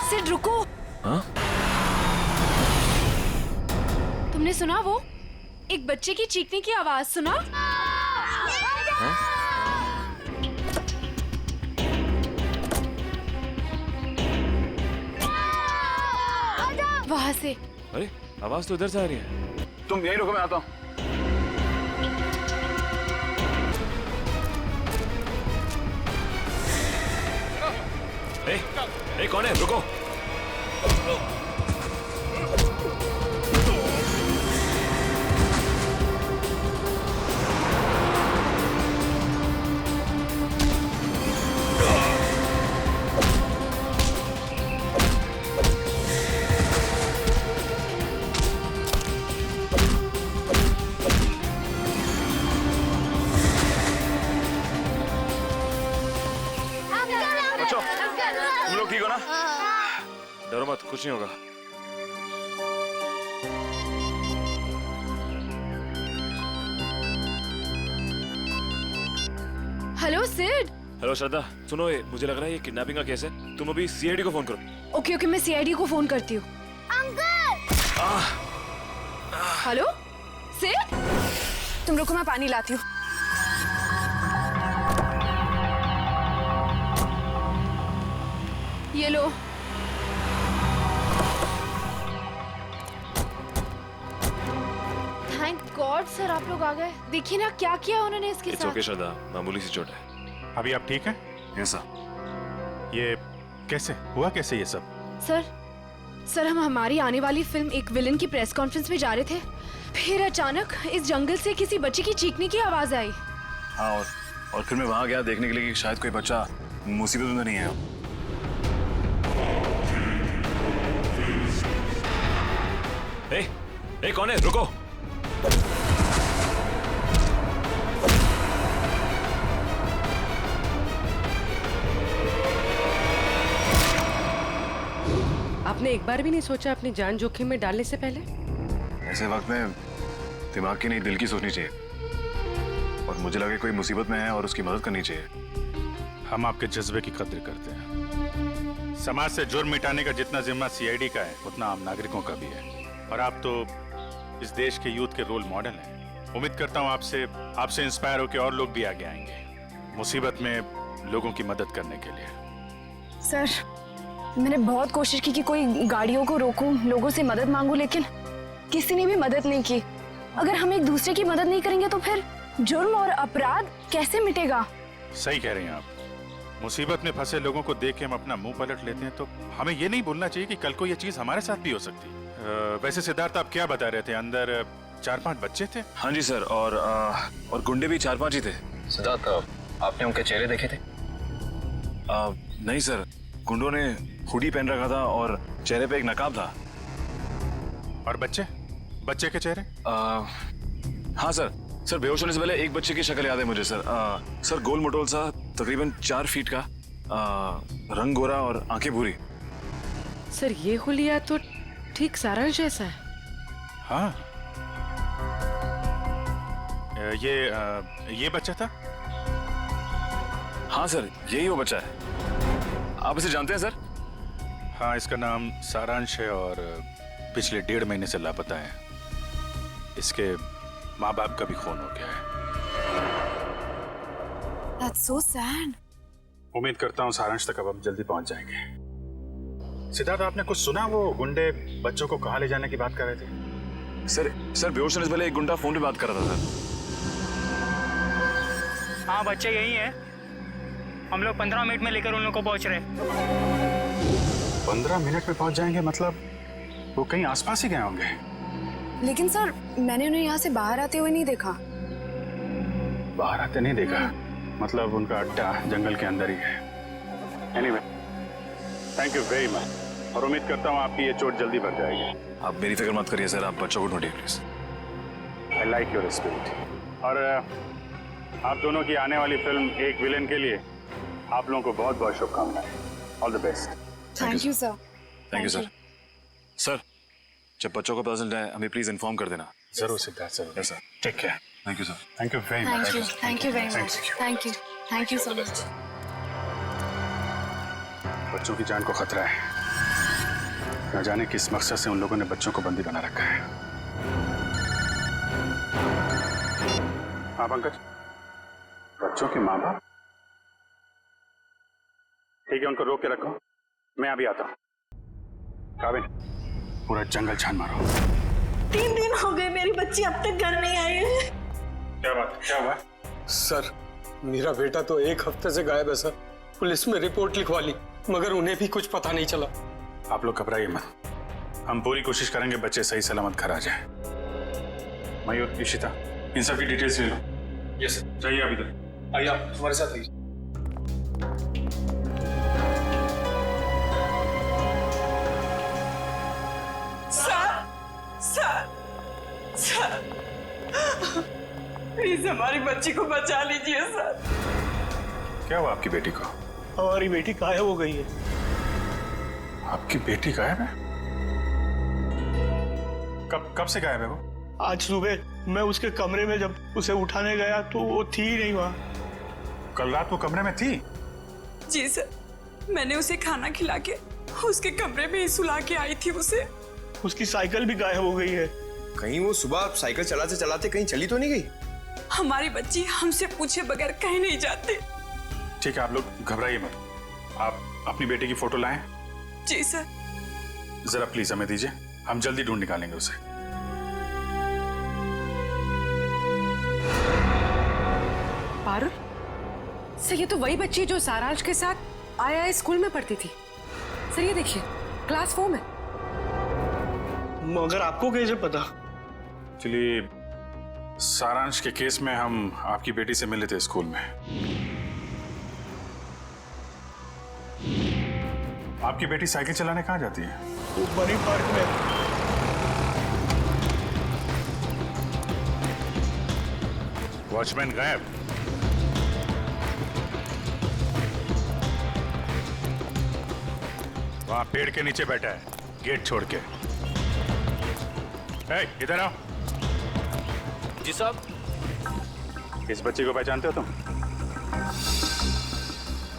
सिड रुको। हाँ? तुमने सुना वो? एक बच्चे की चीखने की आवाज सुना? हाँ? वहाँ से। अरे आवाज तो उधर से आ रही है। तुम यहीं रुको, मैं आता हूँ। ए, कौन है? रुको। तुम लोग ठीक हो ना? डरो मत, कुछ नहीं होगा। हेलो सिड। हेलो श्रद्धा, सुनो ये मुझे लग रहा है ये किडनैपिंग का केस है। तुम अभी सीआईडी को फोन करो। ओके ओके, मैं सीआईडी को फोन करती हूँ। हेलो सिड, तुम रुको, मैं पानी लाती हूँ। ये लो। थैंक गॉड सर, आप लोग आ गए। देखिए ना क्या किया उन्होंने इसके इट्स साथ। ओके श्रद्धा, मामूली सी चोट है। अभी आप ठीक हैं? ऐसा ये कैसे हुआ, कैसे ये सब? सर हम हमारी आने वाली फिल्म एक विलन की प्रेस कॉन्फ्रेंस में जा रहे थे, फिर अचानक इस जंगल से किसी बच्चे की चीखने की आवाज आई। हाँ, और फिर मैं वहां गया देखने के लिए कि शायद कोई बच्चा मुसीबत में नहीं है। ए, कौन है? रुको। आपने एक बार भी नहीं सोचा अपनी जान जोखिम में डालने से पहले? ऐसे वक्त में दिमाग की नहीं, दिल की सोचनी चाहिए। और मुझे लगे कोई मुसीबत में है और उसकी मदद करनी चाहिए। हम आपके जज्बे की कद्र करते हैं। समाज से जुर्म मिटाने का जितना जिम्मा सीआईडी का है, उतना आम नागरिकों का भी है। और आप तो इस देश के यूथ के रोल मॉडल हैं। उम्मीद करता हूँ आपसे इंस्पायर होकर और लोग भी आगे आएंगे मुसीबत में लोगों की मदद करने के लिए। सर मैंने बहुत कोशिश की कि कोई गाड़ियों को रोकूं, लोगों से मदद मांगूं, लेकिन किसी ने भी मदद नहीं की। अगर हम एक दूसरे की मदद नहीं करेंगे तो फिर जुर्म और अपराध कैसे मिटेगा? सही कह रही हैं आप। मुसीबत में फंसे लोगों को देख के हम अपना मुंह पलट लेते हैं, तो हमें ये नहीं भूलना चाहिए कि कल को ये चीज हमारे साथ भी हो सकती है। वैसे सिद्धार्थ, आप क्या बता रहे थे? अंदर 4-5 बच्चे थे? हाँ जी सर, और गुंडे भी 4-5 ही थे। सिद्धार्थ, आपने उनके चेहरे देखे थे? नहीं सर, गुंडों ने हुडी पहन रखा था और चेहरे पे एक नकाब था। और बच्चे के चेहरे? हाँ सर बेहोश होने से पहले एक बच्चे की शक्ल याद है मुझे सर। सर गोल मटोल सा, तकरीबन 4 फीट का, रंग गोरा और आंखें भूरी। सर ये हुलिया तो ठीक सारांश जैसा है। हाँ, ये बच्चा था? हाँ सर, यही वो बच्चा है। आप इसे जानते हैं सर? हाँ, इसका नाम सारांश है और पिछले 1.5 महीने से लापता है। इसके माँ बाप का भी खून हो गया है। That's so sad. उम्मीद करता हूँ सारांश तक अब हम जल्दी पहुंच जाएंगे। सिद्धार्थ, आपने कुछ सुना? वो गुंडे बच्चों को कहाँ ले जाने की बात कर रहे थे? सर बेहोश होने से पहले एक गुंडा फोन पे बात कर रहा था सर। हाँ, बच्चे यही है। हम लोग 15 मिनट में लेकर उन लोग को पहुंच रहे। 15 मिनट में पहुंच जाएंगे? मतलब वो कहीं आसपास ही गए होंगे। लेकिन सर मैंने उन्हें यहाँ से बाहर आते हुए नहीं देखा। बाहर आते नहीं देखा? मतलब उनका अड्डा जंगल के अंदर ही है। Anyway, thank you very much, और उम्मीद करता हूँ आपकी ये चोट जल्दी भर जाएगी। आप मेरी फिक्र मत करिए सर, आप बच्चों को ढूंढिए please. I like your spirit. और आप दोनों की आने वाली फिल्म एक विलेन के लिए आप लोगों को बहुत बहुत शुभकामनाएं। All the best. Thank you sir. Thank you sir. Sir जब बच्चों को पता चल जाए हमें प्लीज इन्फॉर्म कर देना। जरूर सिद्धार्थ, जरूर। Yes sir. Take care. Thank you sir. Thank you very much. Thank you very much. Thank you so much. बच्चों की जान को खतरा है। न जाने किस मकसद से उन लोगों ने बच्चों को बंदी बना रखा है। हाँ पंकज, बच्चों के माँ बाप? ठीक है, उनको रोक के रखो, मैं अभी आता हूँ। काबिल, पूरा जंगल छान मारो। 3 दिन हो गए मेरी बच्ची अब तक घर नहीं आई है। क्या बात, क्या हुआ? सर, मेरा बेटा तो 1 हफ्ते से गायब है सर। पुलिस में रिपोर्ट लिखवा ली मगर उन्हें भी कुछ पता नहीं चला। आप लोग घबराइए मत, हम पूरी कोशिश करेंगे बच्चे सही सलामत घर आ जाए। मयूर, इशिता, इन सब की डिटेल्स ले लो। यस सर, चाहिए अभी तक। आइए आप हमारे साथ आइए। सर, प्लीज हमारी बच्ची को बचा लीजिए सर। क्या हुआ आपकी बेटी को? हमारी बेटी गायब हो गई है। आपकी बेटी गायब है? कब से गायब है वो? आज सुबह मैं उसके कमरे में जब उसे उठाने गया तो वो थी ही नहीं वहाँ। कल रात वो कमरे में थी? जी सर, मैंने उसे खाना खिला के उसके कमरे में ही सुला के आई थी उसे। उसकी साइकिल भी गायब हो गई है। कहीं वो सुबह साइकिल चलाते चलाते कहीं चली तो नहीं गई? हमारी बच्ची हमसे पूछे बगैर कहीं नहीं जाती। ठीक है, आप लोग घबराइए मत। आप अपनी बेटी की फोटो लाएं। जी सर। जरा प्लीज हमें दीजिए, हम जल्दी ढूंढ निकालेंगे उसे। पारुल, सर ये तो वही बच्ची है जो सारांश के साथ आया स्कूल में पढ़ती थी। सर ये देखिए, क्लास 4 में। मगर आपको कैसे पता? एक्चुअली सारांश के केस में हम आपकी बेटी से मिले थे स्कूल में। आपकी बेटी साइकिल चलाने कहाँ जाती है? वो बनी पार्क में। वॉचमैन गायब। वहां पेड़ के नीचे बैठा है, गेट छोड़ के। ए, इधर आओ। जी साहब। इस बच्ची को पहचानते हो तुम?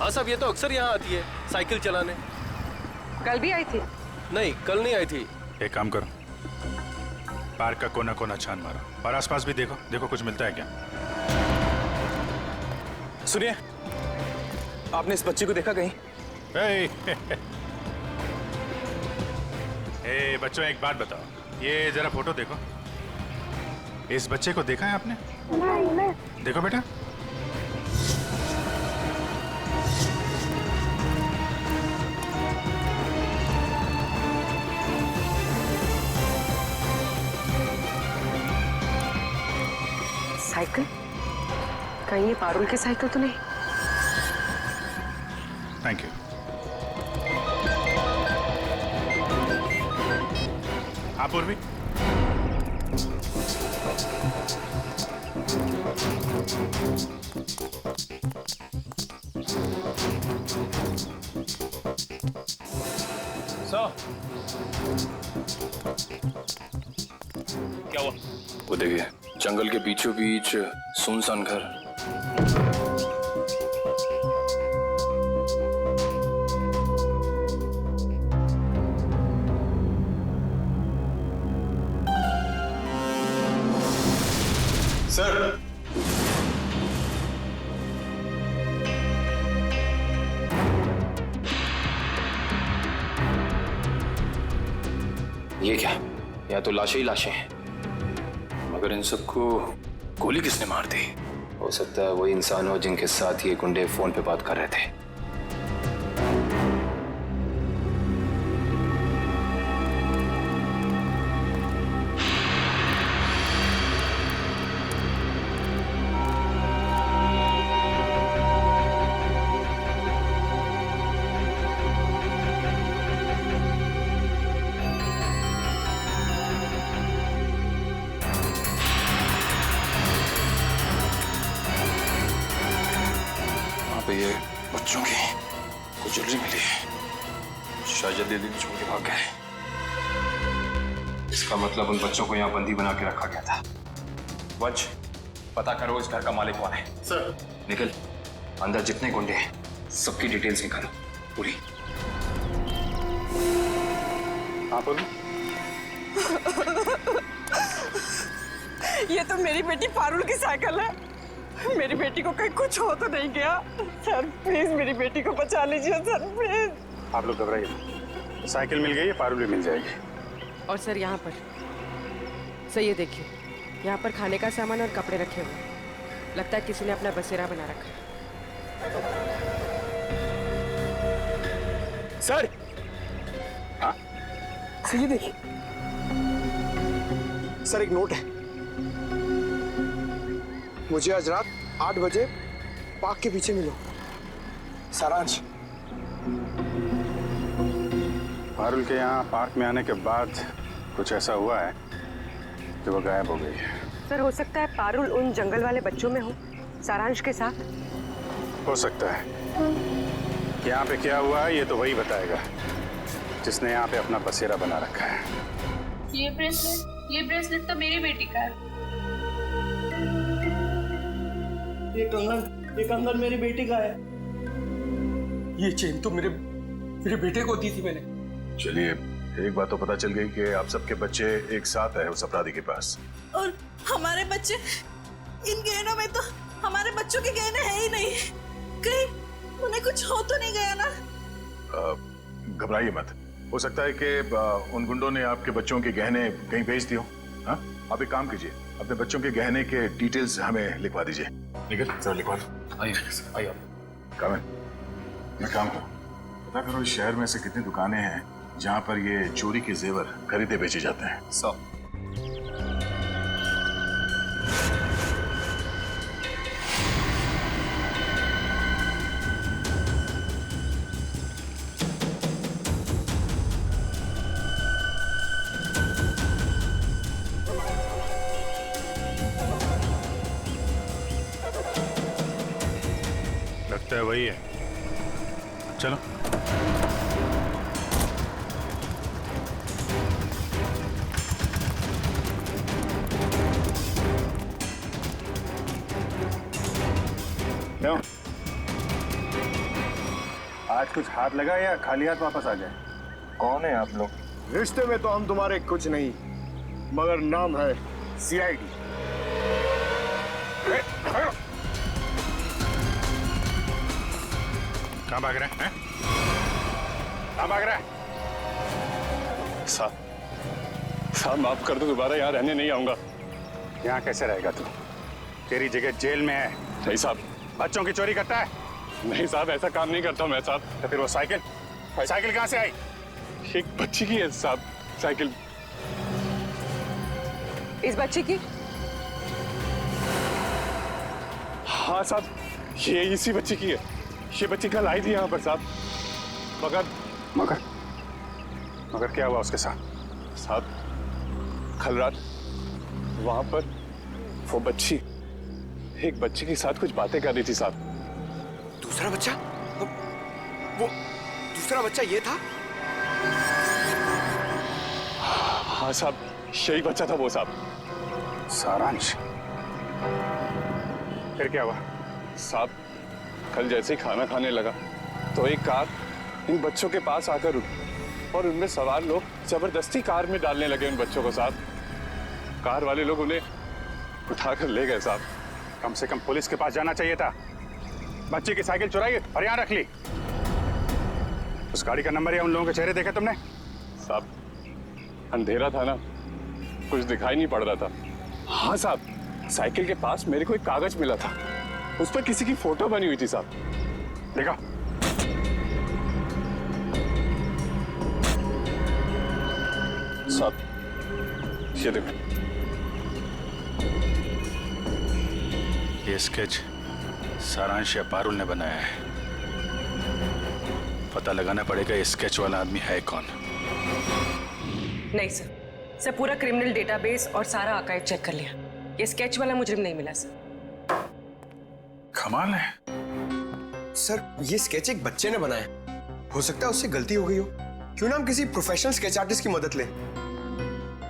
हाँ साहब, ये तो अक्सर यहाँ आती है साइकिल चलाने। कल भी आई थी? नहीं, कल नहीं आई थी। एक काम करो, पार्क का कोना कोना छान मारो और आसपास भी देखो, देखो कुछ मिलता है क्या। सुनिए, आपने इस बच्ची को देखा कहीं? ए, बच्चों एक बात बताओ, ये जरा फोटो देखो। इस बच्चे को देखा है आपने? नहीं। देखो बेटा। साइकिल? कहीं ये पारुल की साइकिल तो नहीं? Thank you. हाँ पूर्वी, क्या हुआ? वो देखिए, जंगल के बीचों बीच सुनसान घर। सर, ये क्या? या तो लाशें ही लाशें हैं, मगर इन सबको गोली किसने मार दी? हो सकता है वही इंसान हो जिनके साथ ये गुंडे फोन पे बात कर रहे थे। ये बच्चों की कुछ ज्वेलरी मिली है, शायद दीदी छोड़ के भाग गए। इसका मतलब उन बच्चों को यहाँ बंदी बना के रखा गया था। वंश, पता करो इस घर का मालिक कौन है। सर। निकल, अंदर जितने गुंडे हैं सबकी डिटेल्स निकालो पूरी। हाँ बोलो। ये तो मेरी बेटी पारुल की साइकिल है। मेरी बेटी को कहीं कुछ हो तो नहीं गया? सर प्लीज मेरी बेटी को बचा लीजिए सर, प्लीज। आप लोग घबराइए, साइकिल मिल गई है, पारुल भी मिल जाएगी। और सर यहाँ पर सर ये देखिए, यहाँ पर खाने का सामान और कपड़े रखे हुए हैं। लगता है किसी ने अपना बसेरा बना रखा है। सर, हाँ सर ये देखिए, सर एक नोट है। मुझे आज रात 8 बजे पार्क के पीछे मिलो, सारांश। पारुल के यहाँ पार्क में आने के बाद कुछ ऐसा हुआ है कि वो गायब हो गई है। सर हो सकता है पारुल उन जंगल वाले बच्चों में हो, सारांश के साथ। हो सकता है। यहाँ पे क्या हुआ है ये तो वही बताएगा जिसने यहाँ पे अपना बसेरा बना रखा है। ये ब्रेसलेट तो मेरी बेटी का है। ये कंगन मेरी बेटी का है। ये चेन तो मेरे बेटे को दी थी मैंने। चलिए, एक बात तो पता चल गई कि आप सबके बच्चे एक साथ है उस अपराधी के पास। और हमारे बच्चे, इन गहनों में तो हमारे बच्चों के गहने हैं ही नहीं। कहीं उन्हें कुछ हो तो नहीं गया ना? घबराइए मत, हो सकता है कि उन गुंडों ने आपके बच्चों के गहने कहीं भेज दिए हो। हाँ, आप एक काम कीजिए, अपने बच्चों के गहने के डिटेल्स हमें लिखवा दीजिए। निकल सर, लिखवा दो। आइए कामिल, मैं काम करो, पता करो इस शहर में से कितनी दुकानें हैं जहाँ पर ये चोरी के जेवर खरीदे बेचे जाते हैं। लगता है वही है, चलो। क्यों? आज कुछ हाथ लगा या खाली हाथ वापस आ जाए? कौन है आप लोग? रिश्ते में तो हम तुम्हारे कुछ नहीं, मगर नाम है CID। कहाँ भाग रहे हैं? कहाँ भाग रहा है? साहब माफ कर दो, दोबारा यहाँ रहने नहीं आऊंगा। यहाँ कैसे रहेगा तू? तेरी जगह जेल में है। नहीं साहब। बच्चों की चोरी करता है? नहीं साहब, ऐसा काम नहीं करता मैं साहब। तो फिर वो साइकिल कहाँ से आई? एक बच्ची की है साहब साइकिल। इस बच्चे की? हाँ साहब, ये इसी बच्ची की है। ये बच्ची कल आई थी यहाँ पर साहब, मगर क्या हुआ उसके साथ? साहब कल रात वहां पर वो बच्ची एक बच्चे के साथ कुछ बातें कर रही थी साहब। दूसरा बच्चा? वो दूसरा बच्चा ये था? हाँ साहब, यही बच्चा था वो साहब। सारांश? फिर क्या हुआ? साहब कल जैसे ही खाना खाने लगा तो एक कार इन बच्चों के पास आकर रुकी और उनमें सवार लोग जबरदस्ती कार में डालने लगे उन बच्चों को साहब। कार वाले लोग उन्हें उठाकर ले गए साहब। कम से कम पुलिस के पास जाना चाहिए था। बच्चे की साइकिल चुराई और यहाँ रख ली। उस गाड़ी का नंबर या उन लोगों के चेहरे देखे तुमने? साहब अंधेरा था ना, कुछ दिखाई नहीं पड़ रहा था। हाँ साहब, साइकिल के पास मेरे को एक कागज मिला था, उस पर किसी की फोटो बनी हुई थी साहब। देखो साहब, ये देखो, ये स्केच सारांश या पारुल ने बनाया है। पता लगाना पड़ेगा ये स्केच वाला आदमी है कौन। नहीं सर, पूरा क्रिमिनल डेटाबेस और सारा आर्काइव चेक कर लिया। ये स्केच वाला मुजरिम नहीं मिला सर। कमाल है। सर ये स्केच एक बच्चे ने बनाया, हो सकता है उससे गलती हो गई हो। क्यों ना हम किसी प्रोफेशनल स्केच आर्टिस्ट की मदद लें?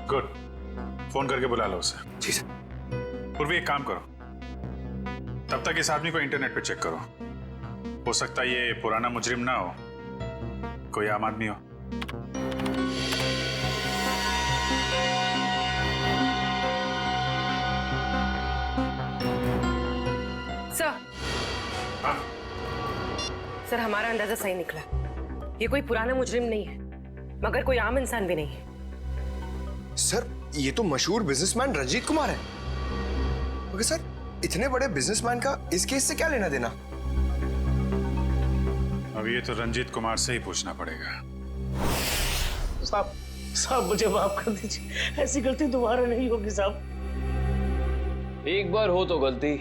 गुड, फोन करके बुला लो उसे। जी सर। पूर्वी एक काम करो, तब तक इस आदमी को इंटरनेट पे चेक करो। हो सकता है ये पुराना मुजरिम ना हो, कोई आम आदमी हो। हाँ? सर हमारा अंदाजा सही निकला। ये कोई पुराना मुजरिम नहीं है, मगर कोई आम इंसान भी नहीं है। सर ये तो मशहूर बिजनेसमैन रंजीत कुमार है। मगर सर इतने बड़े बिजनेसमैन का इस केस से क्या लेना देना? अब ये तो रंजीत कुमार से ही पूछना पड़ेगा। साहब साहब मुझे माफ कर दीजिए, ऐसी गलती दोबारा नहीं होगी साहब। एक बार हो तो गलती,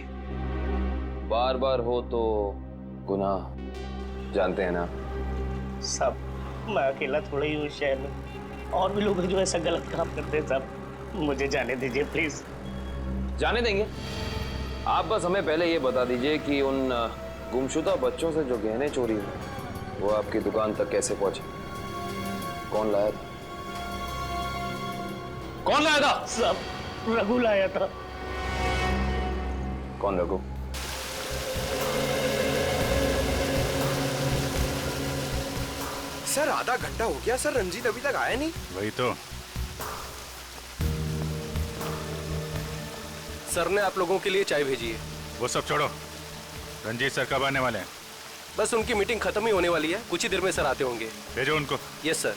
बार बार हो तो गुनाह, जानते हैं ना। साहब मैं अकेला थोड़ा ही हूँ शहर में, और भी लोग हैं जो ऐसा गलत काम करते हैं साहब, मुझे जाने दीजिए प्लीज। जाने देंगे, आप बस हमें पहले ये बता दीजिए कि उन गुमशुदा बच्चों से जो गहने चोरी हुए वो आपकी दुकान तक कैसे पहुंचे? कौन लाया था? कौन लाया था? साहब रघु लाया था। कौन रघु? सर आधा घंटा हो गया सर, रंजीत अभी तक आया नहीं। वही तो। सर ने आप लोगों के लिए चाय भेजी है। वो सब छोड़ो, रंजीत सर कब आने वाले हैं? बस उनकी मीटिंग खत्म ही होने वाली है, कुछ ही देर में सर आते होंगे। भेजो उनको। Yes sir.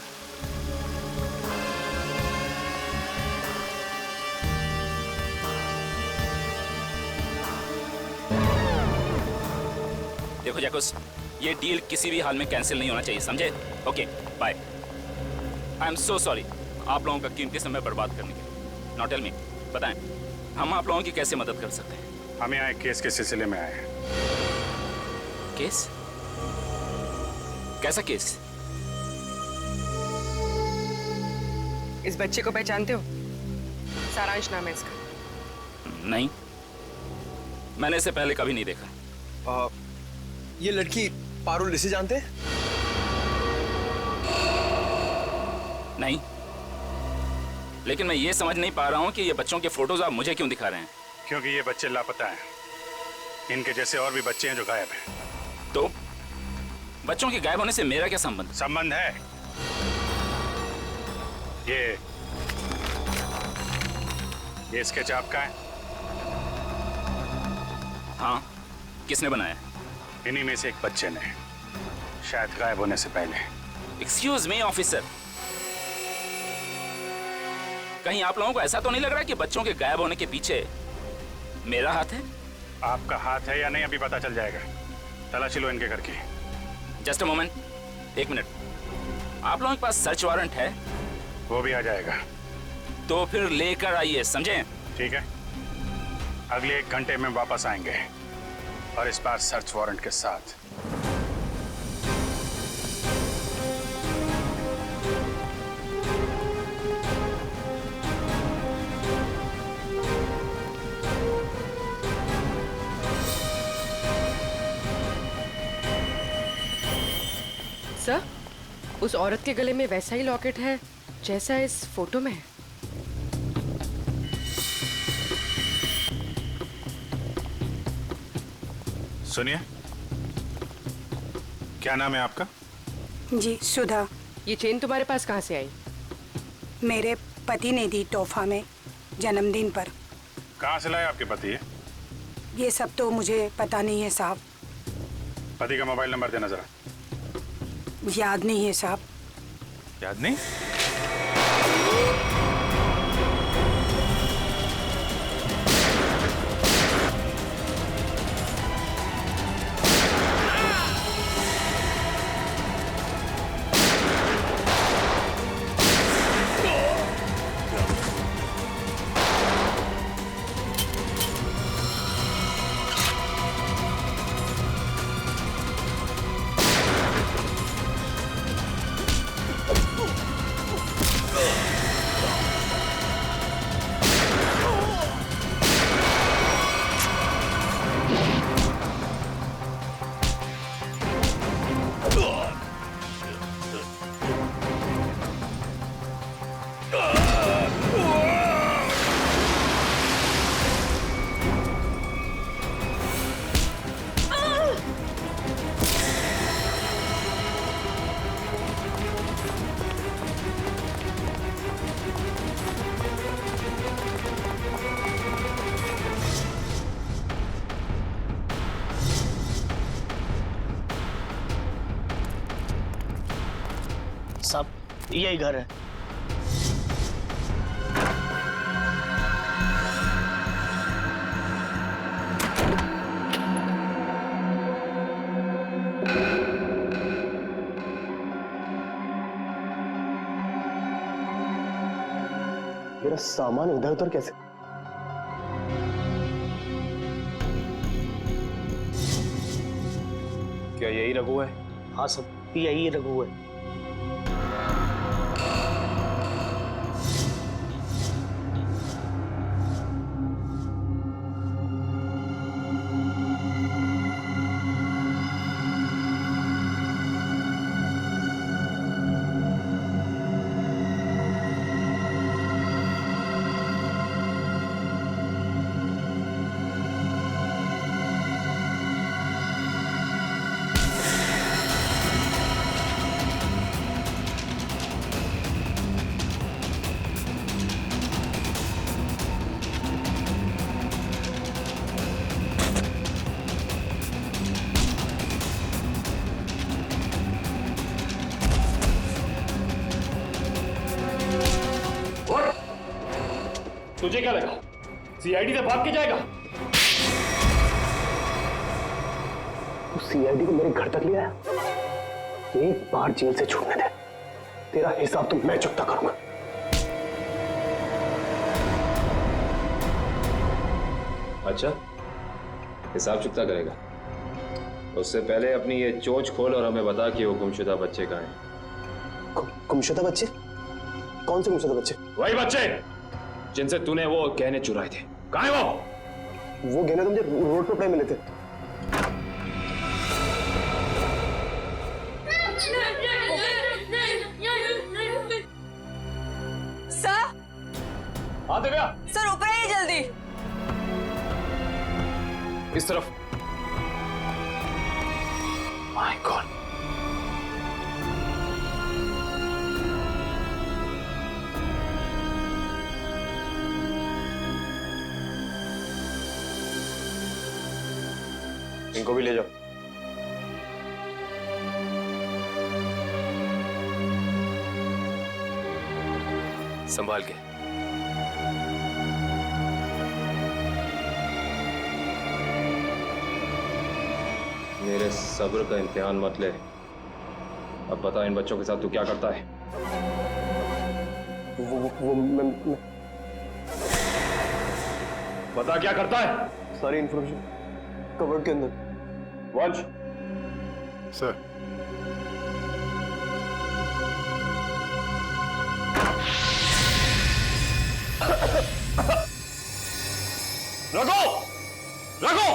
देखो जैकुस, ये डील किसी भी हाल में कैंसिल नहीं होना चाहिए, समझे? Okay bye. I am so sorry आप लोगों का कीमती समय बर्बाद करने के लिए। नाउ टेल मी, बताएं हम आप लोगों की कैसे मदद कर सकते हैं? हम यहाँ एक केस के सिलसिले में आए हैं। केस? कैसा केस? इस बच्चे को पहचानते हो? सारांश नाम है इसका। नहीं, मैंने इसे पहले कभी नहीं देखा। ये लड़की पारुल, इसे जानते हैं? नहीं, लेकिन मैं ये समझ नहीं पा रहा हूँ कि ये बच्चों के फोटोज आप मुझे क्यों दिखा रहे हैं? क्योंकि ये बच्चे लापता हैं। इनके जैसे और भी बच्चे हैं जो गायब हैं। तो बच्चों के गायब होने से मेरा क्या संबंध? संबंध है। ये स्केच आपका है? हाँ, किसने बनाया? इन्हीं में से एक बच्चे ने, शायद गायब होने से पहले। एक्सक्यूज मी ऑफिसर, कहीं आप लोगों को ऐसा तो नहीं लग रहा कि बच्चों के गायब होने के पीछे मेरा हाथ है? आपका हाथ है या नहीं अभी पता चल जाएगा। तलाशी लो इनके घर की। जस्ट अ मोमेंट, एक मिनट। आप लोगों के पास सर्च वारंट है? वो भी आ जाएगा। तो फिर लेकर आइए, समझे? ठीक है, अगले 1 घंटे में वापस आएंगे, और इस बार सर्च वारंट के साथ। सर, उस औरत के गले में वैसा ही लॉकेट है जैसा इस फोटो में है। सुनिए, क्या नाम है आपका? जी सुधा। ये चेन तुम्हारे पास कहाँ से आई? मेरे पति ने दी तोहफा में जन्मदिन पर। कहाँ से लाए आपके पति ये? ये सब तो मुझे पता नहीं है साहब। पति का मोबाइल नंबर देना जरा। याद नहीं है साहब। याद नहीं? साहब यही घर है। मेरा सामान इधर उधर कैसे? क्या यही रघु है? हाँ सब यही रघु है। तुझे क्या लगा सीआईडी से भाग के जाएगा? तू सीआईडी को मेरे घर तक ले आया? एक बार जेल से छूटने दे, तेरा हिसाब तो मैं चुकता करूंगा। अच्छा, हिसाब चुकता करेगा? उससे पहले अपनी ये चोंच खोल और हमें बता कि वो गुमशुदा बच्चे कहाँ हैं। गुमशुदा बच्चे? कौन से गुमशुदा बच्चे? वही बच्चे जिनसे तूने वो गहने चुराए थे। कहाँ है वो? वो गहने तो मुझे रोड पर पड़े मिले थे। सर, हाँ दिव्या, सर ऊपर आइए जल्दी। इस तरफ। माय गॉड, इनको भी ले जाओ। संभाल के। मेरे सब्र का इम्तिहान मत ले। अब बता, इन बच्चों के साथ तू क्या करता है? मैं बता क्या करता है? सारी इंफॉर्मेशन कवर्ड के अंदर। वंश, सर, रघु, रघु,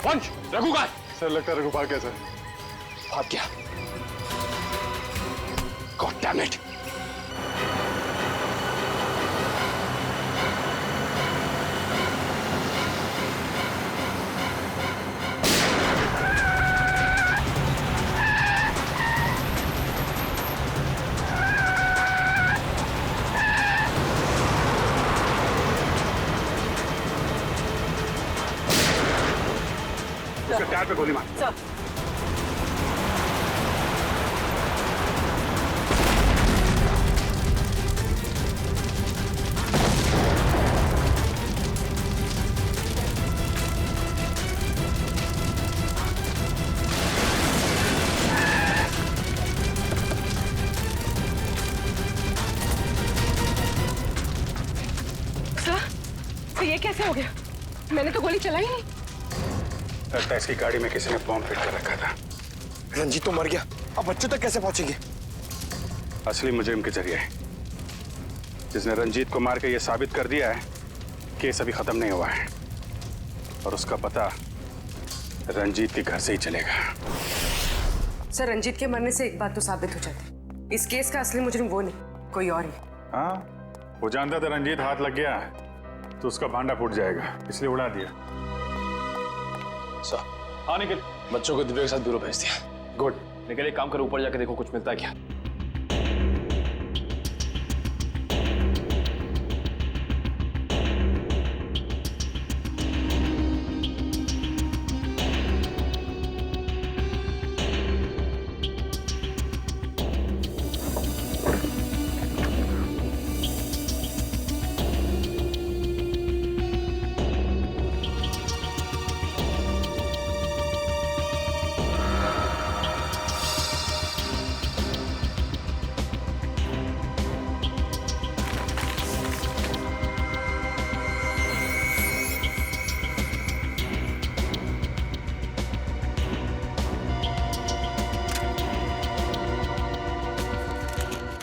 वंश, रघु का है? सर लगता है रघु भाग गया सर। भाग गया? God damn it! उसके टायर पे गोली मार। सर, तो ये कैसे हो गया? मैंने तो गोली चलाई नहीं। लगता है इसकी गाड़ी में किसी ने बॉम्ब फिट कर रखा था। रंजीत तो मर गया, अब बच्चों तक कैसे पहुंचेंगे? असली मुजरिम के जरिए, जिसने रंजीत को मार के ये साबित कर दिया है केस अभी खत्म नहीं हुआ है और उसका पता रंजीत के घर से ही चलेगा। सर, रंजीत के मरने से एक बात तो साबित हो जाती, इस केस का असली मुजरिम वो नहीं, कोई और ही। हाँ, वो जानता था रंजीत हाथ लग गया तो उसका भांडा फूट जाएगा, इसलिए उड़ा दिया। हाँ निखिल, बच्चों को दिव्या के साथ ब्यूरो भेज दिया। गुड। निखिल एक काम करो, ऊपर जाके देखो कुछ मिलता है क्या।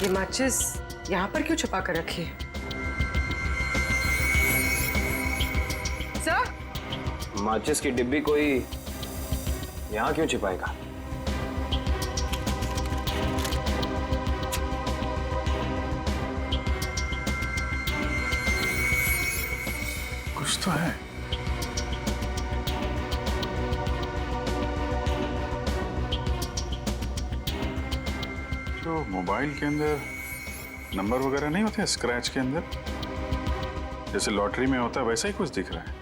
ये माचिस यहाँ पर क्यों छुपा कर रखी है? सर, माचिस की डिब्बी कोई यहाँ क्यों छिपाएगा? कुछ तो है। तो मोबाइल के अंदर नंबर वगैरह नहीं होते स्क्रैच के अंदर, जैसे लॉटरी में होता है वैसा ही कुछ दिख रहा है।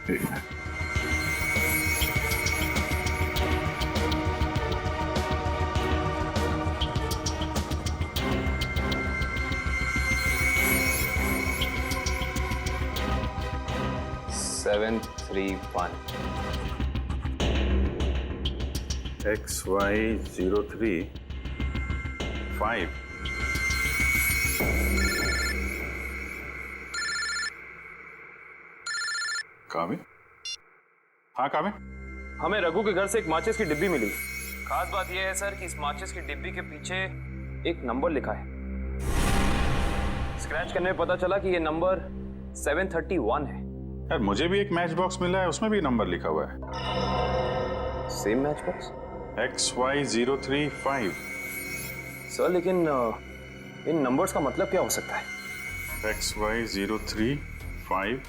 ठीक है। Seven 3-1 XY03 5। काबे? हाँ काबे? हमें रघु के घर से एक माचिस की डिब्बी मिली। खास बात यह है सर कि इस माचिस की डिब्बी के पीछे एक नंबर लिखा है। स्क्रैच करने में पता चला कि यह नंबर 731 है। यार मुझे भी एक मैच बॉक्स मिला है, उसमें भी नंबर लिखा हुआ है। Same match box? XY03 5। Sir लेकिन इन नंबर्स का मतलब क्या हो सकता है? XY03 5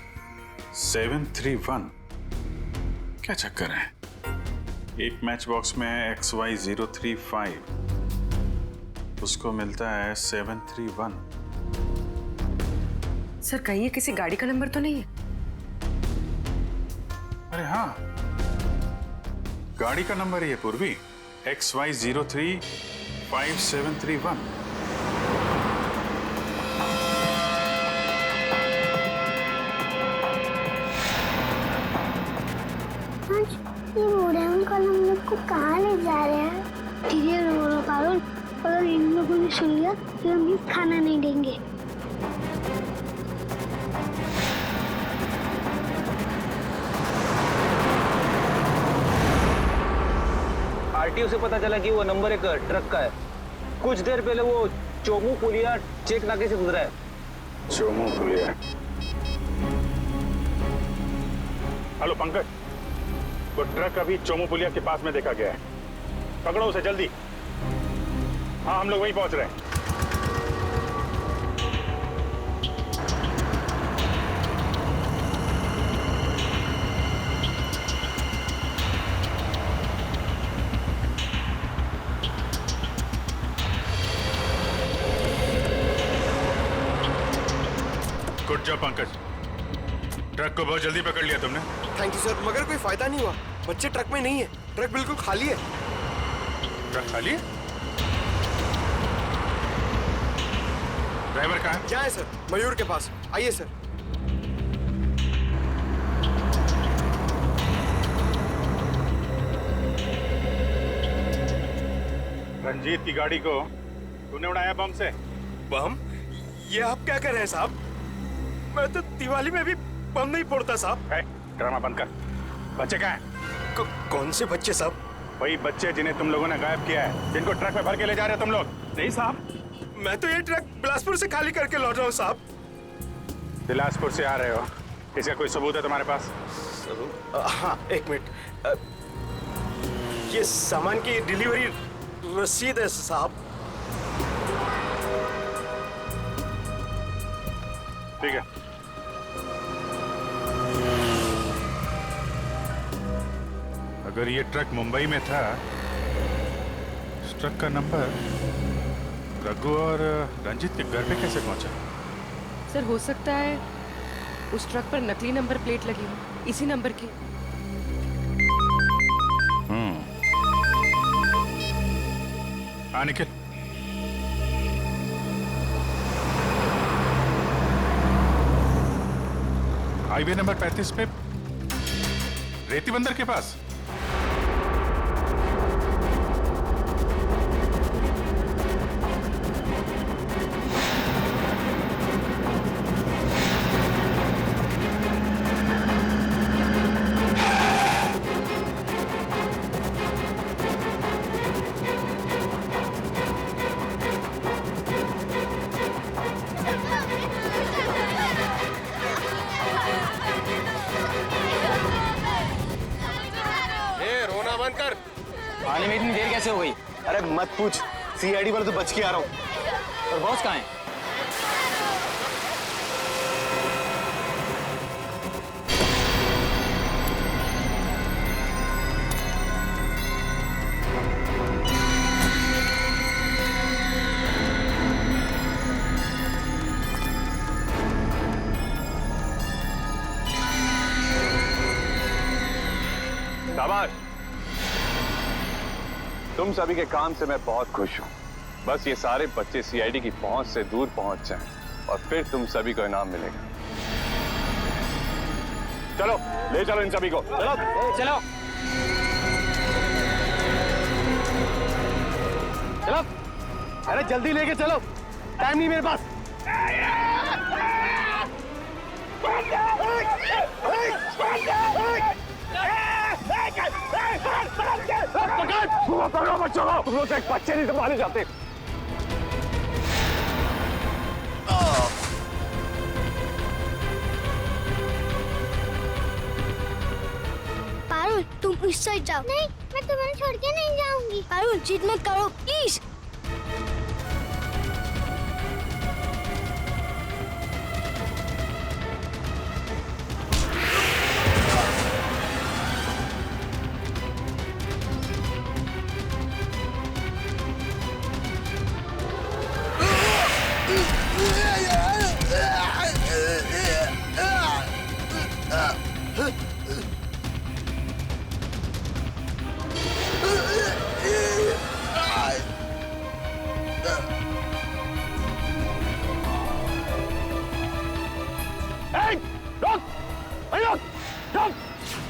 731। क्या चक्कर है? एक मैच बॉक्स में XY03 5, उसको मिलता है 731। सर कहीं ये किसी गाड़ी का नंबर तो नहीं है? अरे हाँ, गाड़ी का नंबर ही है पूर्वी, XY03 5731। ये बूढ़े अंकल हम लोग को कहाँ ले जा रहे हैं? धीरे बोलो पारुल, अगर इन लोगों ने सुन लिया तो हम खाना नहीं देंगे। आरटीओ से पता चला कि वो नंबर एक ट्रक का है। कुछ देर पहले वो चोमू पुलिया चेक नाके से गुजरा है। चोमू पुलिया? हेलो पंकज, वो ट्रक अभी चोमू पुलिया के पास में देखा गया है। पकड़ो उसे जल्दी। हाँ हम लोग वहीं पहुंच रहे हैं। गुड जॉब पंकज, ट्रक को बहुत जल्दी पकड़ लिया तुमने। थैंक यू सर, मगर कोई फायदा नहीं हुआ। बच्चे ट्रक में नहीं है, ट्रक बिल्कुल खाली है। ट्रक खाली है? ड्राइवर कहाँ है? क्या है सर? मयूर के पास। आइए सर। रंजीत की गाड़ी को तूने उड़ाया बम से? बम? ये आप क्या कर रहे हैं साहब? मैं तो दिवाली में भी बम नहीं फोड़ता साहब। ड्रामा बंद कर। बच्चे कहाँ हैं? कौन से बच्चे साहब? वही बच्चे जिन्हें तुम लोगों ने गायब किया है, जिनको ट्रक में भर के ले जा रहे हो तुम लोग। नहीं साहब, मैं तो ये ट्रक बिलासपुर से खाली करके लौट रहा हूँ साहब। बिलासपुर से आ रहे हो? इसका कोई सबूत है तुम्हारे पास? हाँ एक मिनट, ये सामान की डिलीवरी रसीद है साहब। ठीक है। अगर ये ट्रक मुंबई में था, इस ट्रक का नंबर रघु और रंजित के घर पे कैसे पहुंचा? सर हो सकता है उस ट्रक पर नकली नंबर प्लेट लगी हो, इसी नंबर की। हाँ निखिल, हाईवे नंबर 35 पे रेती बंदर के पास। आने में इतनी देर कैसे हो गई? अरे मत पूछ, सीआईडी वाले तो बच के आ रहा हूँ। और बॉस कहाँ है? शाबाश, तुम सभी के काम से मैं बहुत खुश हूं। बस ये सारे बच्चे सीआईडी की पहुंच से दूर पहुंच जाएं और फिर तुम सभी को इनाम मिलेगा। चलो ले चलो इन सभी को, चलो चलो चलो, अरे जल्दी लेके चलो, टाइम नहीं मेरे पास। पकड़ो बच्चों को, तुम लोग तो एक बच्चे नहीं संभाले जाते। पारुल तुम इस साइड जाओ। नहीं, मैं तुम्हें छोड़ के नहीं जाऊंगी। पारुल जिद मत करो प्लीज।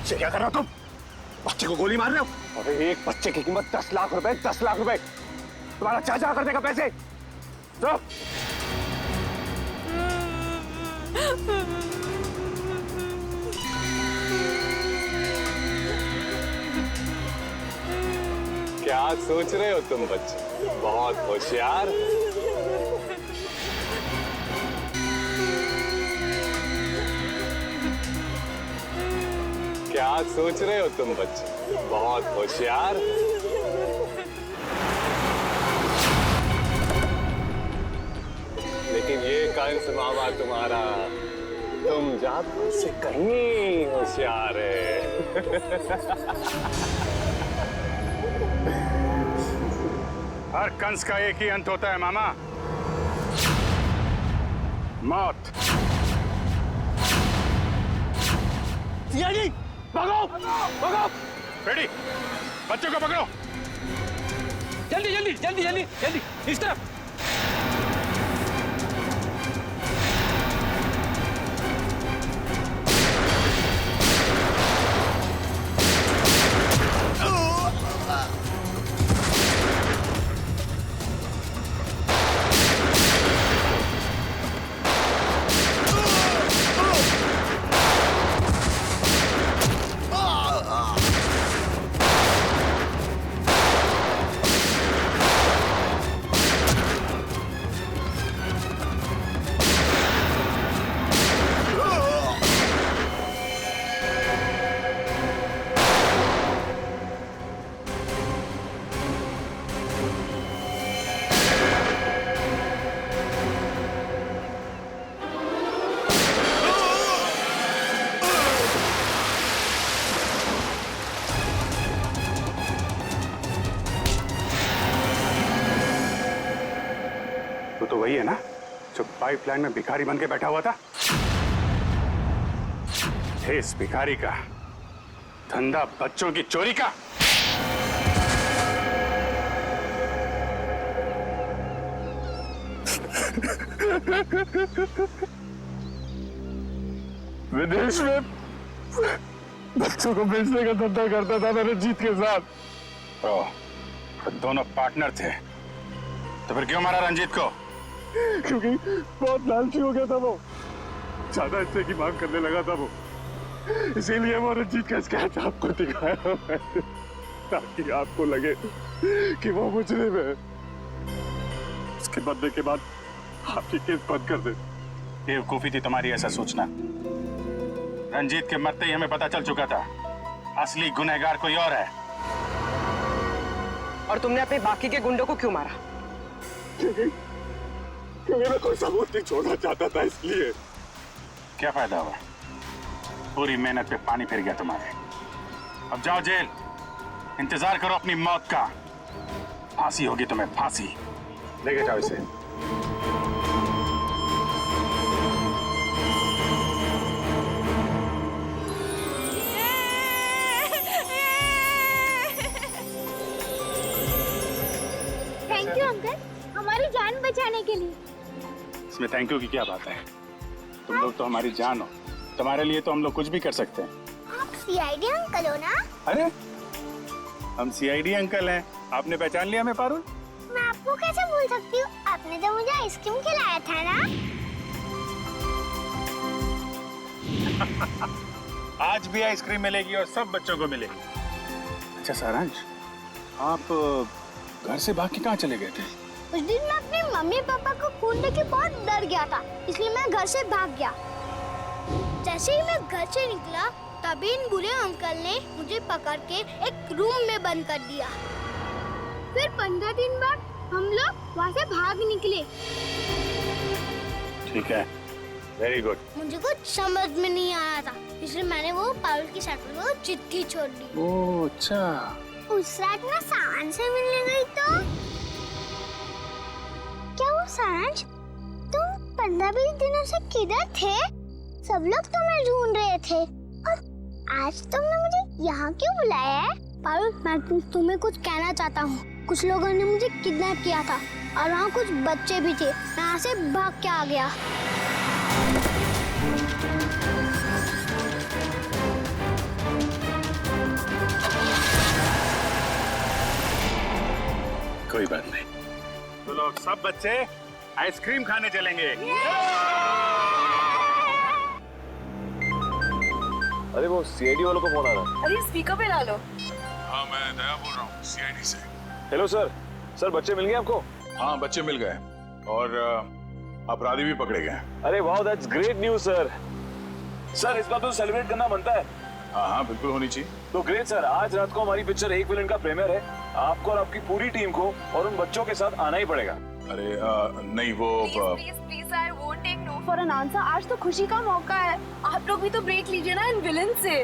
क्या कर रहे हो तुम? बच्चे को गोली मार रहे हो? अरे एक बच्चे की कीमत 10 लाख रुपए, 10 लाख रुपए। तुम्हारा चाचा कर देगा पैसे। तो क्या सोच रहे हो तुम बच्चे? बहुत होशियार। क्या सोच रहे हो तुम बच्चे? बहुत होशियार। लेकिन ये कंस मामा तुम्हारा, तुम जात से कहीं होशियार है। हर कंस का एक ही अंत होता है मामा, मौत। सीआईडी भागो, भागो। रेडी, बच्चों को पकड़ो। जल्दी जल्दी जल्दी जल्दी जल्दी, इस तरफ। वही है ना जो पाइपलाइन में भिखारी बन के बैठा हुआ था? इस भिखारी का धंधा बच्चों की चोरी का। विदेश में बच्चों को बेचने का धंधा करता था मैं रंजीत के साथ। तो दोनों पार्टनर थे, तो फिर क्यों मारा रंजीत को? क्योंकि बहुत लालची हो गया था वो, ज्यादा हिस्से की मांग करने लगा था वो, इसीलिए वो रंजीत का स्केच आपको दिखाया मैंने, ताकि आपको लगे कि वो मुजरिम है। उसके बदले के बाद आपकी केस बंद कर दे। बेवकूफी थी तुम्हारी ऐसा सोचना। रंजीत के मरते ही हमें पता चल चुका था असली गुनहगार कोई और है। और तुमने अपने बाकी के गुंडों को क्यों मारा? क्योंकि मैं कोई सबूत नहीं छोड़ना चाहता था, इसलिए। क्या फायदा हुआ? पूरी मेहनत पे पानी फिर गया तुम्हारे। अब जाओ जेल, इंतजार करो अपनी मौत का। फांसी होगी तुम्हें, फांसी। लेके जाओ इसे। थैंक यू अंकल, हमारी जान बचाने के लिए। इसमें थैंक यू की क्या बात है? तुम लोग तो हमारी जान हो, तुम्हारे लिए तो हम लोग कुछ भी कर सकते हैं। आप सीआईडी अंकल हो ना? अरे हम सीआईडी अंकल हैं, आपने पहचान लिया हमें पारुल? मैं आपको कैसे भूल सकती हूँ, आपने तो मुझे आइसक्रीम खिलाया था ना। आज भी आइसक्रीम मिलेगी और सब बच्चों को मिलेगी। अच्छा सारांश, आप घर से भाग के कहाँ चले गए थे? उस दिन मैं अपने मम्मी पापा को खून देख के बहुत डर गया था, इसलिए मैं घर से भाग गया। जैसे ही मैं घर से निकला तभी इन बुरे अंकल ने मुझे पकड़ के एक रूम में बंद कर दिया। फिर 15 दिन बाद हम लोग वहाँ से भाग निकले। ठीक है, वेरी गुड। मुझे कुछ समझ में नहीं आया था, इसलिए मैंने वो पारुल की साइकिल को चिट्ठी छोड़ दी। ओह अच्छा। उस रात मैं सारांश से मिलने गई तो क्या वो सारांश, तुम 15-20 दिनों से किधर थे? सब लोग तुम्हें ढूंढ रहे थे और आज तुमने मुझे यहाँ क्यों बुलाया है? पारुल, मैं तुम्हें कुछ कहना चाहता हूँ। कुछ लोगों ने मुझे किडनैप किया था और वहाँ कुछ बच्चे भी थे। मैं यहाँ से भाग के आ गया। कोई बात नहीं, तो लोग सब बच्चे आइसक्रीम खाने चलेंगे। अरे वो सीआईडी वालों का फोन आ रहा है। अरे स्पीकर पे डालो। हाँ मैं दया बोल रहा हूँ सीआईडी से। हेलो सर, सर बच्चे मिल गए आपको? हाँ बच्चे मिल गए और अपराधी भी पकड़े गए। अरे वाह, that's great news sir. Sir इस बात को सेलिब्रेट करना बनता है। हाँ हाँ बिल्कुल होनी चाहिए। तो ग्रेट सर, आज रात को हमारी पिक्चर एक विलन का प्रीमियर है। आपको और आपकी पूरी टीम को और उन बच्चों के साथ आना ही पड़ेगा। अरे नहीं वो please sir, won't take no for an answer. आज तो खुशी का मौका है, आप लोग भी तो ब्रेक लीजिए ना इन विलन से।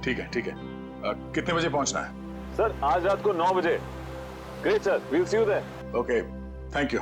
ठीक है ठीक है। कितने बजे पहुंचना है? सर आज रात को 9 बजे। Great sir, we'll see you there. Okay, thank you.